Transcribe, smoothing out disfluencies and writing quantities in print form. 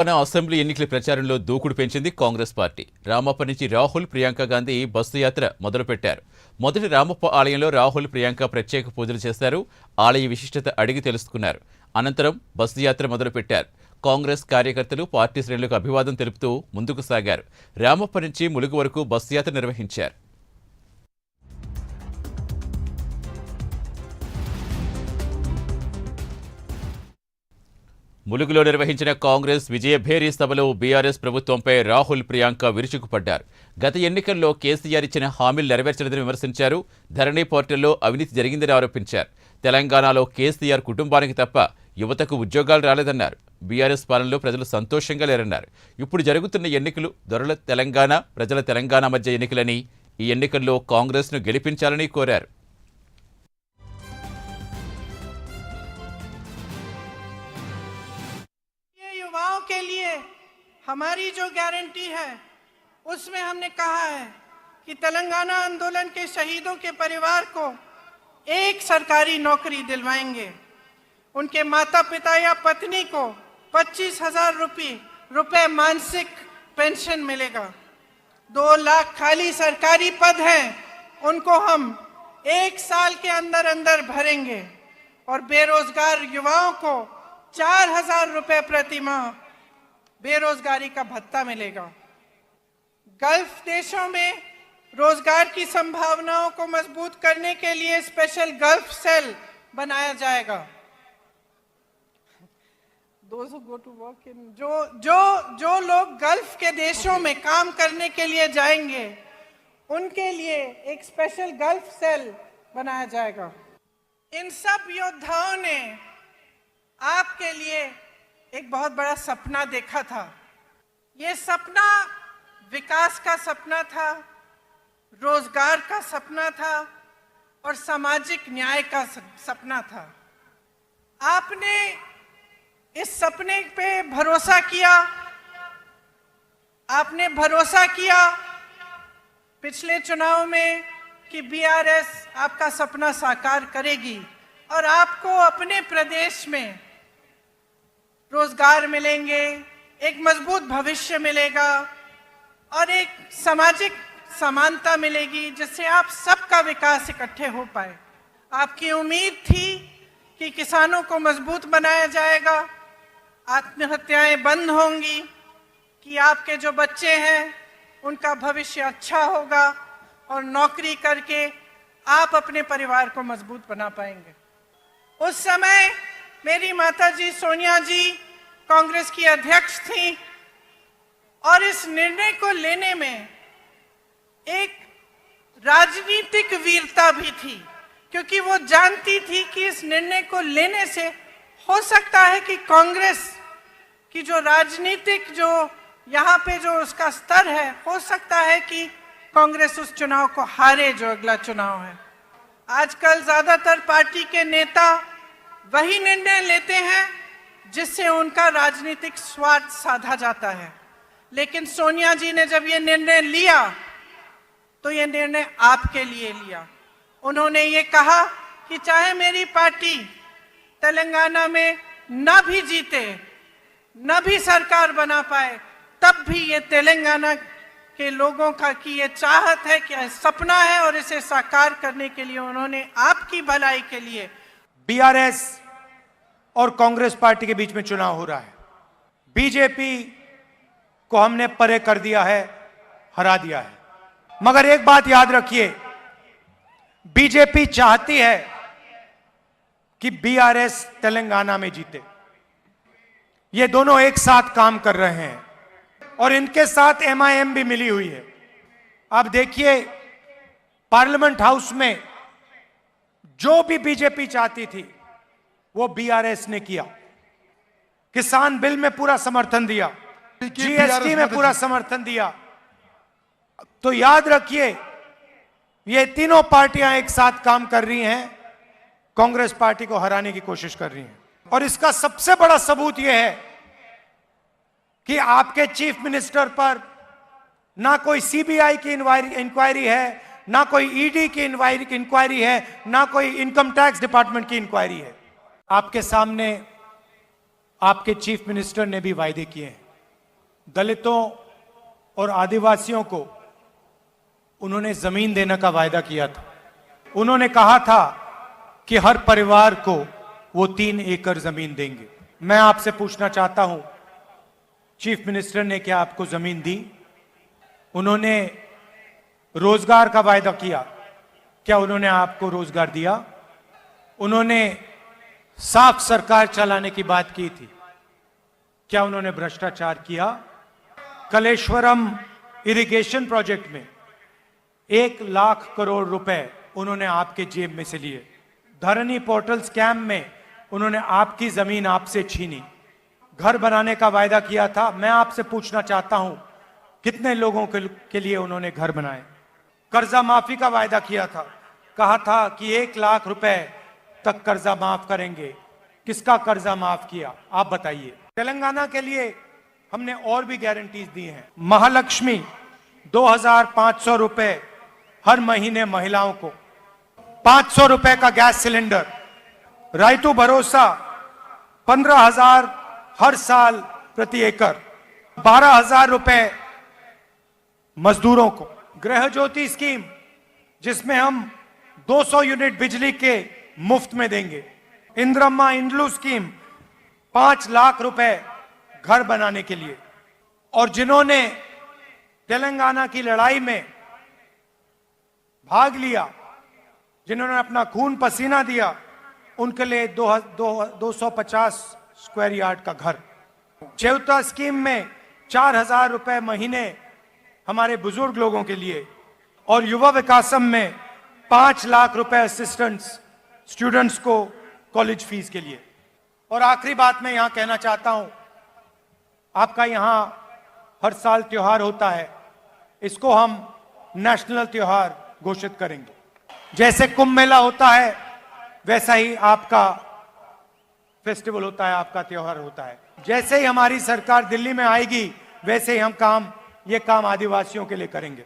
Assembly ఎన్నికల ప్రచారంలో దూకుడు పెంచింది కాంగ్రెస్ పార్టీ. రామప్ప నుంచి రాహుల్, ప్రియాంక గాంధీ బస్సు యాత్ర మొదలుపెట్టారు. మొదటి రామప్ప ఆలయంలో రాహుల్, ప్రియాంక ప్రత్యేక పూజలు చేశారు. ఆలయ విశిష్టత అడిగి తెలుసుకున్నారు. అనంతరం బస్సు యాత్ర మొదలుపెట్టారు. కాంగ్రెస్ కార్యకర్తలు పార్టీ శ్రేణులకు అభివాదం తెలుపుతూ ముందుకు సాగారు. రామప్ప నుంచి ములుగు వరకు బస్సు యాత్ర నిర్వహించారు. ములుగులో నిర్వహించిన కాంగ్రెస్ విజయభేరి సభలో బీఆర్ఎస్ ప్రభుత్వంపై రాహుల్, ప్రియాంక విరుచుకుపడ్డారు. గత ఎన్నికల్లో కేసీఆర్ ఇచ్చిన హామీలు నెరవేర్చలేదని విమర్శించారు. ధరణి పోర్టల్లో అవినీతి జరిగిందని ఆరోపించారు. తెలంగాణలో కేసీఆర్ కుటుంబానికి తప్ప యువతకు ఉద్యోగాలు రాలేదన్నారు. బీఆర్ఎస్ పాలనలో ప్రజలు సంతోషంగా లేరన్నారు. ఇప్పుడు జరుగుతున్న ఎన్నికలు దొరల తెలంగాణ, ప్రజల తెలంగాణ మధ్య ఎన్నికలని, ఈ ఎన్నికల్లో కాంగ్రెస్ను గెలిపించాలని కోరారు. युवाओं के लिए हमारी जो गारंटी है उसमें हमने कहा है कि तेलंगाना आंदोलन के शहीदों के परिवार को एक सरकारी नौकरी दिलवाएंगे। उनके माता पिता या पत्नी को 25,000 रुपए मासिक पेंशन मिलेगा। 2 लाख खाली सरकारी पद हैं, उनको हम 1 साल के अंदर अंदर भरेंगे। और बेरोजगार युवाओं को 4,000 रुपए प्रति माह बेरोजगारी का भत्ता मिलेगा। गल्फ देशों में रोजगार की संभावनाओं को मजबूत करने के लिए स्पेशल गल्फ सेल बनाया जाएगा। जो लोग गल्फ के देशों में काम करने के लिए जाएंगे उनके लिए एक स्पेशल गल्फ सेल बनाया जाएगा। इन सब योद्धाओं ने आपके लिए एक बहुत बड़ा सपना देखा था। ये सपना विकास का सपना था, रोजगार का सपना था और सामाजिक न्याय का सपना था। आपने इस सपने पे भरोसा किया। आपने भरोसा किया पिछले चुनाव में कि बीआरएस आपका सपना साकार करेगी और आपको अपने प्रदेश में रोजगार मिलेंगे, एक मजबूत भविष्य मिलेगा और एक सामाजिक समानता मिलेगी जिससे आप सबका विकास इकट्ठे हो पाए। आपकी उम्मीद थी कि किसानों को मजबूत बनाया जाएगा, आत्महत्याएं बंद होंगी, कि आपके जो बच्चे हैं उनका भविष्य अच्छा होगा और नौकरी करके आप अपने परिवार को मजबूत बना पाएंगे। उस समय मेरी माताजी सोनिया जी कांग्रेस की अध्यक्ष थी और इस निर्णय को लेने में एक राजनीतिक वीरता भी थी, क्योंकि वो जानती थी कि इस निर्णय को लेने से हो सकता है कि कांग्रेस की जो राजनीतिक जो यहाँ पे जो उसका स्तर है, हो सकता है कि कांग्रेस उस चुनाव को हारे जो अगला चुनाव है। आजकल ज्यादातर पार्टी के नेता वही निर्णय लेते हैं जिससे उनका राजनीतिक स्वार्थ साधा जाता है, लेकिन सोनिया जी ने जब ये निर्णय लिया तो ये निर्णय आपके लिए लिया। उन्होंने ये कहा कि चाहे मेरी पार्टी तेलंगाना में न भी जीते, न भी सरकार बना पाए, तब भी ये तेलंगाना के लोगों का की ये चाहत है, कि सपना है और इसे साकार करने के लिए उन्होंने आपकी भलाई के लिए। बीआरएस और कांग्रेस पार्टी के बीच में चुनाव हो रहा है। बीजेपी को हमने परे कर दिया है, हरा दिया है। मगर एक बात याद रखिए, बीजेपी चाहती है कि बीआरएस तेलंगाना में जीते। ये दोनों एक साथ काम कर रहे हैं और इनके साथ एमआईएम भी मिली हुई है। अब देखिए, पार्लियामेंट हाउस में जो भी बीजेपी चाहती थी वो बीआरएस ने किया। किसान बिल में पूरा समर्थन दिया, जीएसटी में पूरा समर्थन दिया। तो याद रखिए, ये तीनों पार्टियां एक साथ काम कर रही हैं, कांग्रेस पार्टी को हराने की कोशिश कर रही हैं। और इसका सबसे बड़ा सबूत यह है कि आपके चीफ मिनिस्टर पर ना कोई सीबीआई की इंक्वायरी है, ना कोई ईडी की इंक्वायरी है, ना कोई इनकम टैक्स डिपार्टमेंट की इंक्वायरी है। आपके सामने आपके चीफ मिनिस्टर ने भी वायदे किए हैं दलितों और आदिवासियों को उन्होंने जमीन देने का वायदा किया था। उन्होंने कहा था कि हर परिवार को वो 3 एकड़ जमीन देंगे। मैं आपसे पूछना चाहता हूं, चीफ मिनिस्टर ने क्या आपको जमीन दी? उन्होंने रोजगार का वायदा किया, क्या उन्होंने आपको रोजगार दिया? उन्होंने साफ सरकार चलाने की बात की थी, क्या उन्होंने भ्रष्टाचार किया? कलेश्वरम इरिगेशन प्रोजेक्ट में 1 लाख करोड़ रुपए उन्होंने आपके जेब में से लिए। धरनी पोर्टल स्कैम में उन्होंने आपकी जमीन आपसे छीनी। घर बनाने का वायदा किया था। मैं आपसे पूछना चाहता हूं, कितने लोगों के लिए उन्होंने घर बनाए? कर्जा माफी का वायदा किया था, कहा था कि 1 लाख रुपए तक कर्जा माफ करेंगे। किसका कर्जा माफ किया, आप बताइए। तेलंगाना के लिए हमने और भी गारंटीज दी हैं। महालक्ष्मी 2500 रुपए हर महीने महिलाओं को, 500 रुपए का गैस सिलेंडर, रायतु भरोसा 15,000 हर साल प्रति एकड़, 12,000 रुपए मजदूरों को, गृह ज्योति स्कीम जिसमें हम 200 यूनिट बिजली के मुफ्त में देंगे, इंद्रम्मा इंड्लू स्कीम 5 लाख रुपए घर बनाने के लिए। और जिन्होंने तेलंगाना की लड़ाई में भाग लिया, जिन्होंने अपना खून पसीना दिया, उनके लिए 250 स्क्वायर यार्ड का घर। चेउता स्कीम में 4,000 रुपए महीने हमारे बुजुर्ग लोगों के लिए, और युवा विकासम में 5 लाख रुपए असिस्टेंट्स स्टूडेंट्स को कॉलेज फीस के लिए। और आखिरी बात मैं यहां कहना चाहता हूं, आपका यहां हर साल त्योहार होता है, इसको हम नेशनल त्योहार घोषित करेंगे। जैसे कुंभ मेला होता है वैसा ही आपका फेस्टिवल होता है, आपका त्योहार होता है। जैसे ही हमारी सरकार दिल्ली में आएगी वैसे ही हम ये काम आदिवासियों के लिए करेंगे।